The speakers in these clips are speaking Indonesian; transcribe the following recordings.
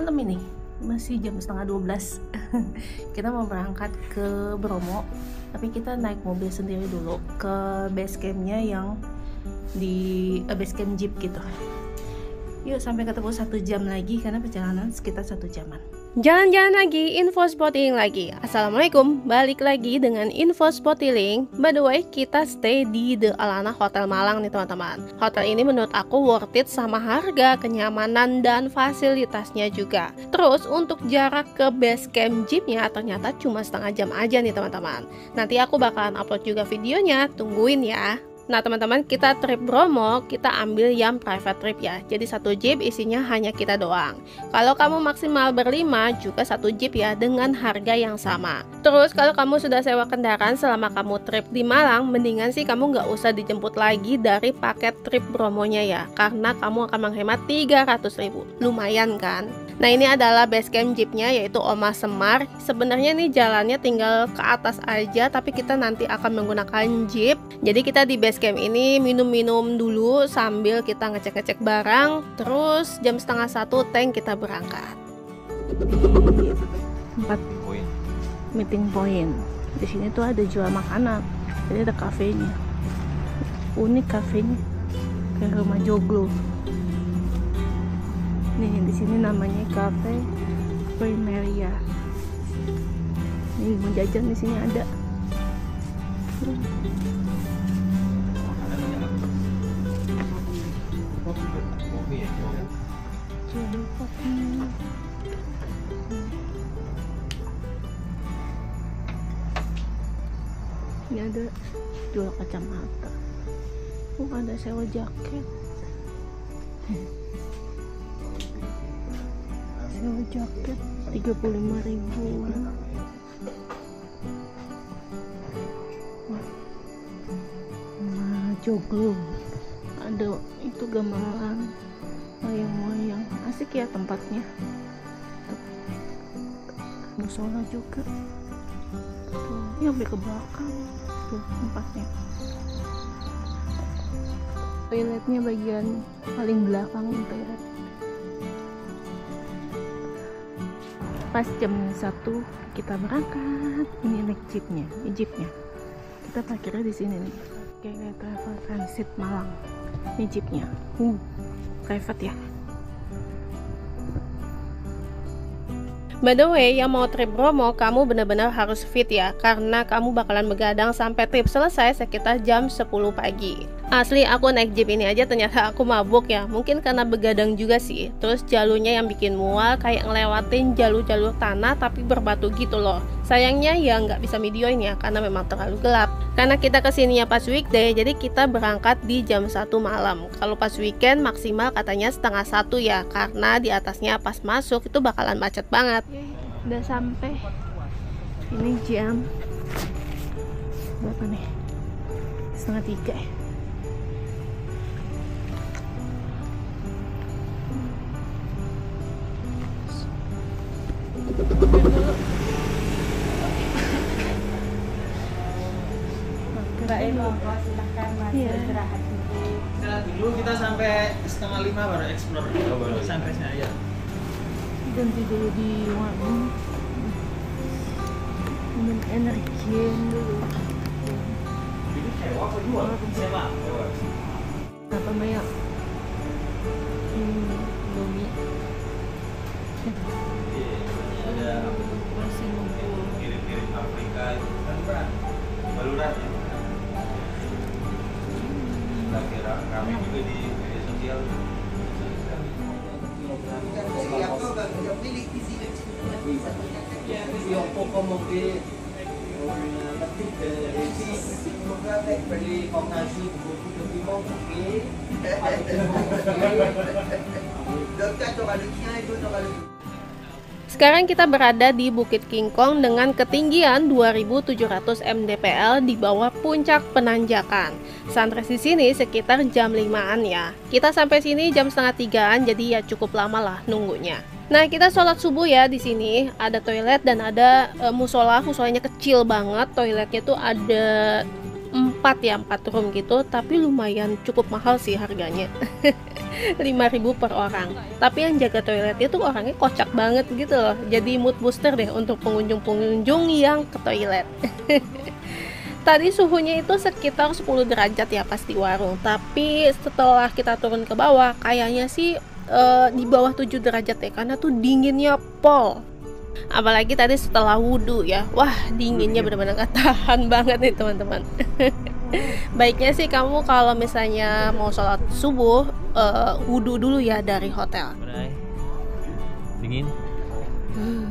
malam ini, masih jam setengah 12. Kita mau berangkat ke Bromo, tapi kita naik mobil sendiri dulu ke base campnya yang di base camp jeep gitu. Yuk, sampai ketemu 1 jam lagi karena perjalanan sekitar 1 jaman. Jalan-jalan lagi, info spotting lagi. Assalamualaikum, balik lagi dengan info spotting. By the way, kita stay di The Alana Hotel Malang nih teman-teman. Hotel ini menurut aku worth it sama harga, kenyamanan, dan fasilitasnya juga. Terus untuk jarak ke base camp jeepnya ternyata cuma setengah jam aja nih teman-teman. Nanti aku bakalan upload juga videonya, tungguin ya. Nah teman-teman, kita trip Bromo, kita ambil yang private trip ya. Jadi 1 jeep isinya hanya kita doang. Kalau kamu maksimal berlima juga 1 jeep ya, dengan harga yang sama. Terus kalau kamu sudah sewa kendaraan selama kamu trip di Malang, mendingan sih kamu nggak usah dijemput lagi dari paket trip Bromonya ya, karena kamu akan menghemat 300.000. Lumayan kan? Nah ini adalah base camp jeepnya, yaitu Oma Semar. Sebenarnya nih jalannya tinggal ke atas aja, tapi kita nanti akan menggunakan jeep. Jadi kita di base camp ini minum-minum dulu sambil kita ngecek-ngecek barang. Terus jam setengah 1 tank kita berangkat. Tempat meeting point. Di sini tuh ada jual makanan. Jadi ada kafenya. Unik kafenya. Kayak rumah joglo. Nih di sini namanya Cafe Primaria. Nih mau jajan di sini ada. Ini ada jual kacamata. Ada sewa jaket. Sewa jaket 35.000. Nah, joglo. Ada itu gamelan wayang-wayang. Asik ya tempatnya. Musola juga. Tuh, ini sampai ke belakang. Tuh tempatnya. Toiletnya bagian paling belakang toilet. Pas jam 1 kita berangkat. Ini naik jeepnya. Kita parkirnya di sini nih. Kayak travel transit Malang. Ini jeepnya. Private ya. By the way, yang mau trip Bromo, kamu benar-benar harus fit ya, karena kamu bakalan begadang sampai trip selesai sekitar jam 10 pagi. Asli aku naik jeep ini aja ternyata aku mabuk ya, mungkin karena begadang juga sih. Terus jalurnya yang bikin mual, kayak ngelewatin jalur-jalur tanah tapi berbatu gitu loh. Sayangnya ya nggak bisa videoin ya, karena memang terlalu gelap. Karena kita kesininya pas weekday, jadi kita berangkat di jam 1 malam. Kalau pas weekend maksimal katanya setengah 1 ya, karena di atasnya pas masuk itu bakalan macet banget. Udah sampai. Ini jam berapa nih? Setengah 3 ya. Silahkan masih istirahat dulu. Istirahat dulu, kita sampai setengah 5 baru explore. Sampai sana ya. Ganti dulu di warung. Minum energi dulu. Ini sewa apa jual? Sewa. Apa Maya? Indomie. Ada Masih ngumpul. kirim-kirim Afrika itu kan berat. Baluran ya. Kira kami juga di media sosial. Sekarang kita berada di Bukit Kingkong dengan ketinggian 2700 mdpl di bawah puncak penanjakan. Sunrise di sini sekitar jam 5-an ya. Kita sampai sini jam setengah 3-an, jadi ya cukup lama lah nunggunya. Nah, kita sholat subuh ya di sini. Ada toilet dan ada musola. Musolanya kecil banget. Toiletnya tuh ada 4 room gitu, tapi lumayan cukup mahal sih harganya. 5.000 per orang. Tapi yang jaga toiletnya tuh orangnya kocak banget gitu loh. Jadi mood booster deh untuk pengunjung-pengunjung yang ke toilet. Tadi suhunya itu sekitar 10 derajat ya pas di warung. Tapi setelah kita turun ke bawah, kayaknya sih di bawah 7 derajat ya, karena tuh dinginnya pol. Apalagi tadi setelah wudhu ya, wah dinginnya benar-benar gak tahan banget nih teman-teman. Baiknya sih kamu kalau misalnya mau sholat subuh, wudhu dulu ya dari hotel. Dingin.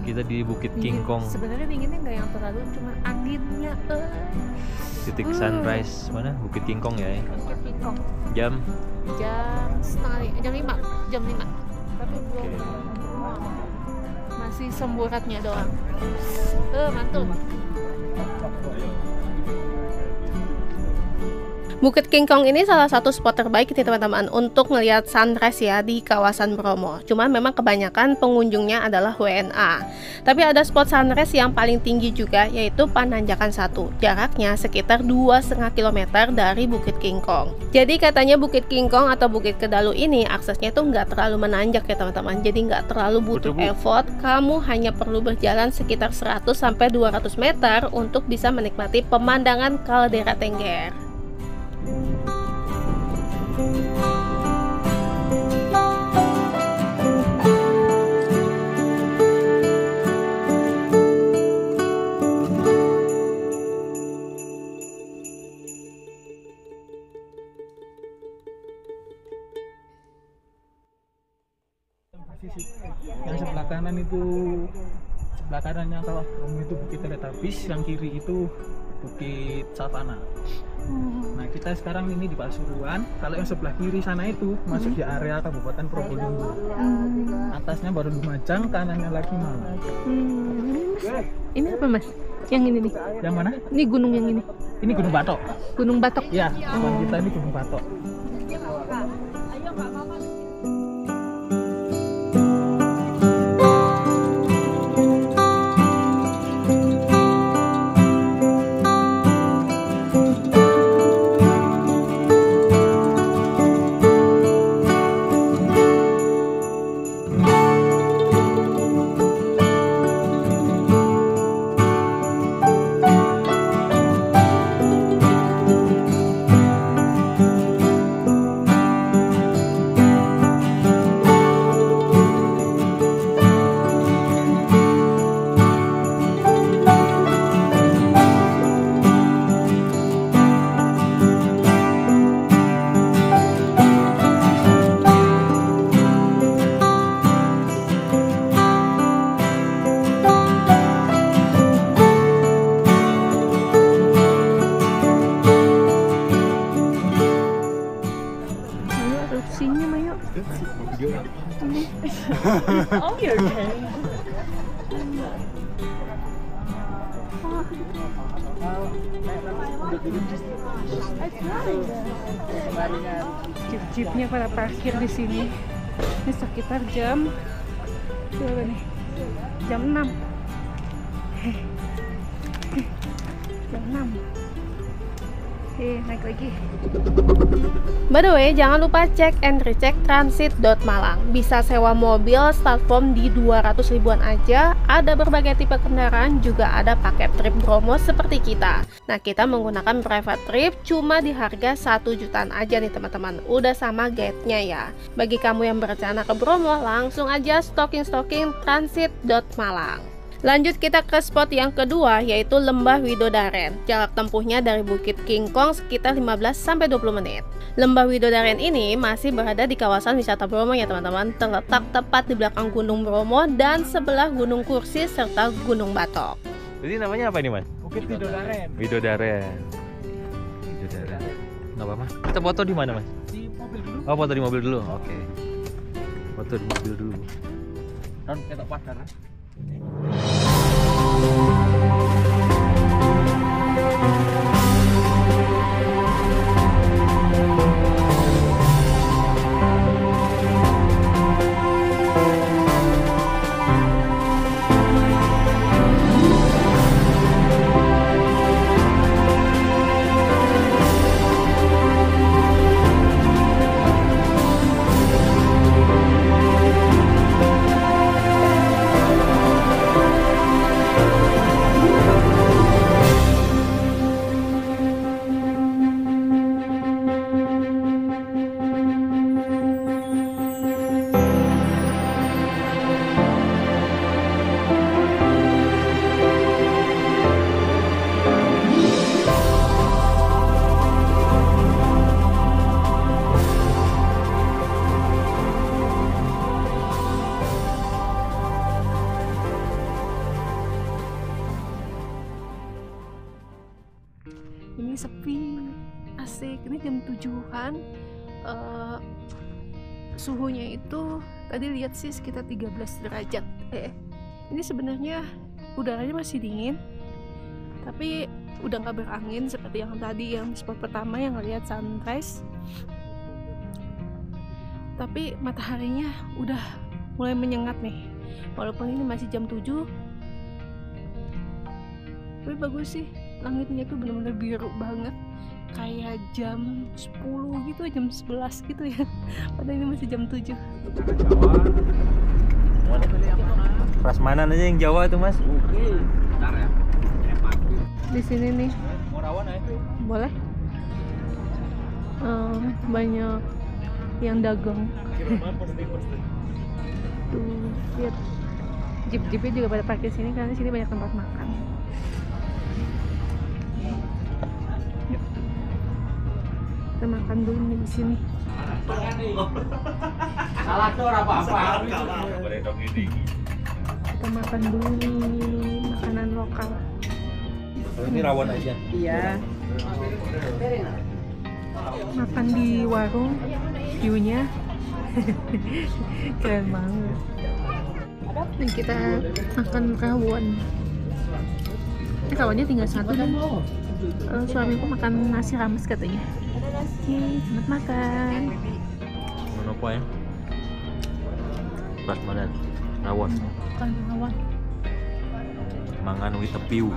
Kita di Bukit King Kong. Sebenarnya dinginnya nggak yang terlalu, cuma anginnya. Titik sunrise mana? Bukit King Kong ya. Bukit King Kong. Jam Jam 5. Tapi belum masih semburatnya doang. Mantul. Bukit King Kong ini salah satu spot terbaik nih teman-teman untuk melihat sunrise ya di kawasan Bromo. Cuman memang kebanyakan pengunjungnya adalah WNA. Tapi ada spot sunrise yang paling tinggi juga, yaitu Pananjakan 1. Jaraknya sekitar 2,5 km dari Bukit King Kong. Jadi katanya Bukit King Kong atau Bukit Kedalu ini aksesnya tuh nggak terlalu menanjak ya teman-teman. Jadi nggak terlalu butuh effort. Kamu hanya perlu berjalan sekitar 100-200 meter untuk bisa menikmati pemandangan kaldera Tengger. Yang sebelah kanan itu, sebelah kanannya kalau kamu itu Bukit Teletubbies, yang kiri itu Bukit Savana. Nah kita sekarang ini di Pasuruan. Kalau yang sebelah kiri sana itu masuk di area Kabupaten Probolinggo. Atasnya baru Lumajang, kanannya lagi Malang. Ini apa mas? Yang ini nih? Yang mana? Ini gunung yang ini? Ini Gunung Batok. Gunung Batok? Ya, kita ini Gunung Batok. Oh, your turn. Jeep-jeepnya pada parkir di sini. Ini sekitar jam berapa nih? Jam 6. Jam 6. Naik lagi. By the way, jangan lupa cek and recheck transit.malang. Bisa sewa mobil start from di 200 ribuan aja. Ada berbagai tipe kendaraan, juga ada paket trip Bromo seperti kita. Nah, kita menggunakan private trip cuma di harga 1 jutaan aja nih teman-teman. Udah sama guide-nya ya. Bagi kamu yang berencana ke Bromo, langsung aja stalking transit.malang. Lanjut kita ke spot yang kedua, yaitu Lembah Widodaren. Jarak tempuhnya dari Bukit King Kong sekitar 15-20 menit. Lembah Widodaren ini masih berada di kawasan wisata Bromo ya teman-teman. Terletak tepat di belakang Gunung Bromo dan sebelah Gunung Kursi serta Gunung Batok. Jadi namanya apa ini mas? Bukit Widodaren. Widodaren. Nggak apa mas? Kita foto di mana mas? Di mobil dulu. Oh foto di mobil dulu, oke. Foto di mobil dulu. Dan kita padar. Ini sepi, asik. Ini jam 7-an. Suhunya itu tadi lihat sih sekitar 13 derajat. Ini sebenarnya udaranya masih dingin, tapi udah nggak berangin seperti yang tadi, yang spot pertama yang ngeliat sunrise. Tapi mataharinya udah mulai menyengat nih, walaupun ini masih jam 7. Tapi bagus sih, langitnya tuh bener-bener biru banget, kayak jam 10 gitu, jam 11 gitu ya. Padahal ini masih jam 7. Prasmanan aja yang Jawa itu, Mas. Bentar ya. Di sini nih, Mau rawan ya? boleh. Banyak yang dagang. Tuh, lihat. Jeep-jeepnya juga pada parkir sini karena sini banyak tempat makan. Yuk. Kita makan dulu nih di sini. Salah tuh apa-apa. Kita makan dulu nih makanan lokal. Ini rawon aja. Iya. Makan di warung, view-nya keren banget. Dan kita makan rawon. Rawonnya tinggal satu dan suamiku makan nasi rames katanya. Oke, selamat makan. Mana apa ya? Prasmanan. Rawon. Makan rawon. Mangan wi tepiu.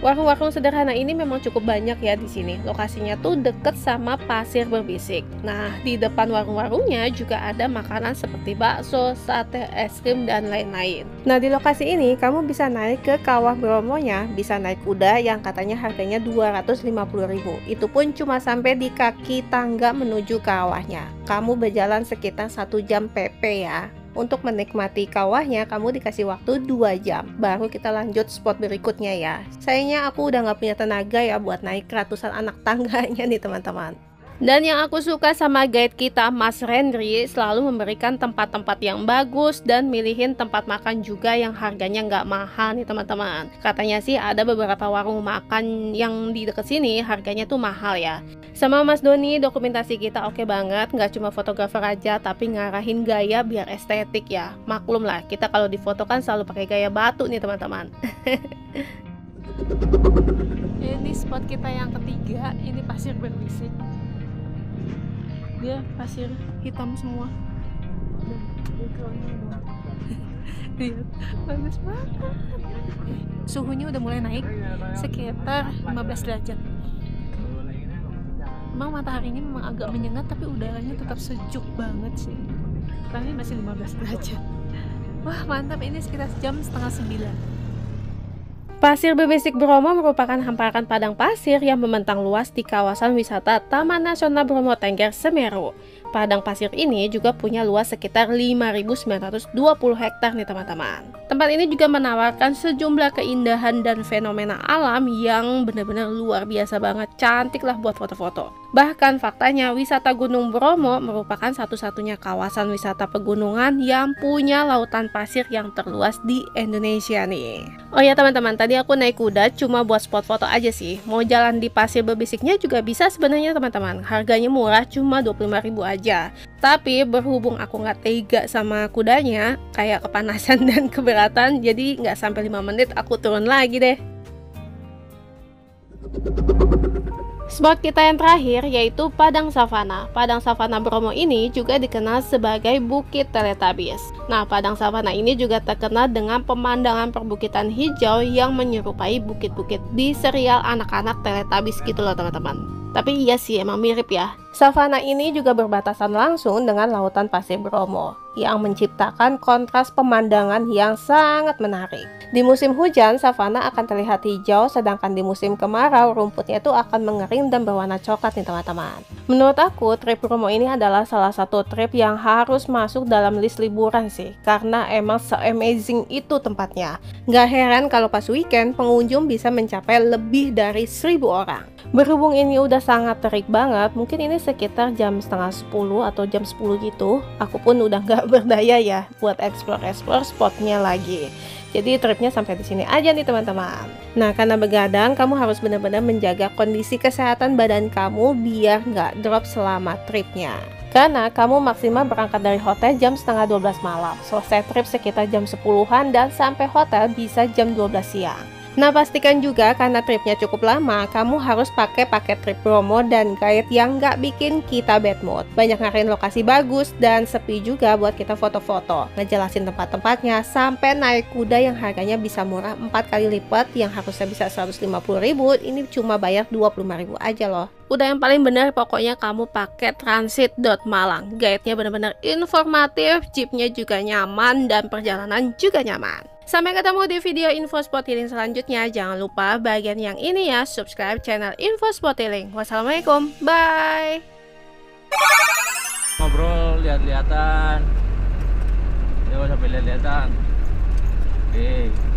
Warung-warung sederhana ini memang cukup banyak ya di sini. Lokasinya tuh deket sama pasir berbisik. Nah, di depan warung-warungnya juga ada makanan seperti bakso, sate, es krim, dan lain-lain. Nah, di lokasi ini kamu bisa naik ke Kawah Bromonya, bisa naik kuda yang katanya harganya 250.000. Itu pun cuma sampai di kaki tangga menuju kawahnya. Kamu berjalan sekitar 1 jam PP ya. Untuk menikmati kawahnya, kamu dikasih waktu 2 jam. Baru kita lanjut spot berikutnya ya. Sayangnya aku udah gak punya tenaga ya buat naik ratusan anak tangganya nih teman-teman. Dan yang aku suka sama guide kita, Mas Rendri, selalu memberikan tempat-tempat yang bagus dan milihin tempat makan juga yang harganya nggak mahal nih teman-teman. Katanya sih ada beberapa warung makan yang di deket sini harganya tuh mahal ya. Sama Mas Doni, dokumentasi kita oke banget, nggak cuma fotografer aja tapi ngarahin gaya biar estetik ya. Maklum lah, kita kalau difoto kan selalu pakai gaya batu nih teman-teman. Ini spot kita yang ketiga, ini pasir berbisik. Dia pasir hitam semua. Lihat, bagus banget. Suhunya udah mulai naik sekitar 15 derajat. Emang mataharinya memang agak menyengat tapi udaranya tetap sejuk banget sih. Karena ini masih 15 derajat. Wah mantap, ini sekitar jam setengah 9. Pasir berbisik Bromo merupakan hamparan padang pasir yang membentang luas di kawasan wisata Taman Nasional Bromo Tengger Semeru. Padang pasir ini juga punya luas sekitar 5.920 hektar nih teman-teman. Tempat ini juga menawarkan sejumlah keindahan dan fenomena alam yang benar-benar luar biasa banget, cantik lah buat foto-foto. Bahkan faktanya wisata Gunung Bromo merupakan satu-satunya kawasan wisata pegunungan yang punya lautan pasir yang terluas di Indonesia nih. Oh ya teman-teman, tadi aku naik kuda cuma buat spot foto aja sih. Mau jalan di pasir berbisiknya juga bisa sebenarnya teman-teman. Harganya murah, cuma 25.000 aja. Tapi berhubung aku nggak tega sama kudanya, kayak kepanasan dan keberatan, jadi nggak sampai 5 menit aku turun lagi deh. Spot kita yang terakhir yaitu Padang Savana. Padang Savana Bromo ini juga dikenal sebagai Bukit Teletubbies. Nah, Padang Savana ini juga terkenal dengan pemandangan perbukitan hijau yang menyerupai bukit-bukit di serial anak-anak Teletubbies gitu loh teman-teman. Tapi iya sih emang mirip ya. Savana ini juga berbatasan langsung dengan lautan pasir Bromo yang menciptakan kontras pemandangan yang sangat menarik. Di musim hujan, savana akan terlihat hijau, sedangkan di musim kemarau, rumputnya itu akan mengering dan berwarna coklat nih teman-teman. Menurut aku, trip Bromo ini adalah salah satu trip yang harus masuk dalam list liburan sih, karena emang se-amazing itu tempatnya. Gak heran kalau pas weekend, pengunjung bisa mencapai lebih dari 1.000 orang. Berhubung ini udah sangat terik banget, mungkin ini sekitar jam setengah 10 atau jam 10 gitu. Aku pun udah gak berdaya ya buat explore spotnya lagi. Jadi tripnya sampai di sini aja nih teman-teman. Nah, karena begadang, kamu harus benar-benar menjaga kondisi kesehatan badan kamu biar nggak drop selama tripnya. Karena kamu maksimal berangkat dari hotel jam setengah 12 malam, selesai trip sekitar jam 10-an dan sampai hotel bisa jam 12 siang. Nah, pastikan juga karena tripnya cukup lama, kamu harus pakai paket trip Bromo dan guide yang nggak bikin kita bad mood. Banyak ngarahin lokasi bagus dan sepi juga buat kita foto-foto, ngejelasin tempat-tempatnya, sampai naik kuda yang harganya bisa murah 4 kali lipat, yang harusnya bisa 150.000, ini cuma bayar 25.000 aja loh. Udah yang paling bener, pokoknya kamu pakai transit.malang. Guide-nya benar-benar informatif, jeepnya juga nyaman, dan perjalanan juga nyaman. Sampai ketemu di video info spot healing selanjutnya. Jangan lupa bagian yang ini ya, subscribe channel info spot healing. Wassalamualaikum, bye. Ngobrol, lihat-lihatan. Ya sampai lihat-lihatan. Oke.